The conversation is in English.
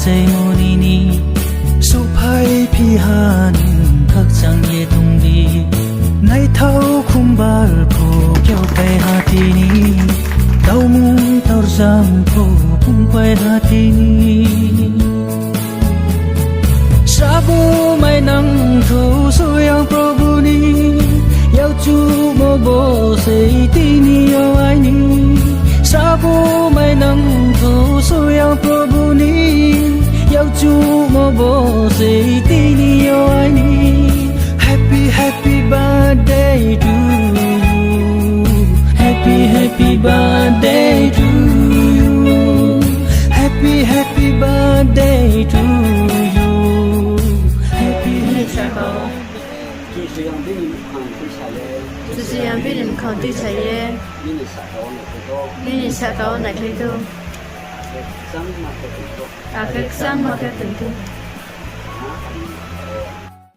在莫尼尼，手拍皮汗，刻上夜冬里，奈头空巴尔普叫开哈提尼，刀木刀上普空快哈提尼，沙布麦能头所样 Prabhu 尼，要住莫波谁提尼要爱你，沙布麦能头所样 Prabhu 尼。要住莫波谁对你有爱你 Happy Happy birthday to you Happy Happy birthday to you Happy Happy birthday to you Happy Happy 就是让别人看对彩耶，你你下高哪里都。Agak sama kayak tentu.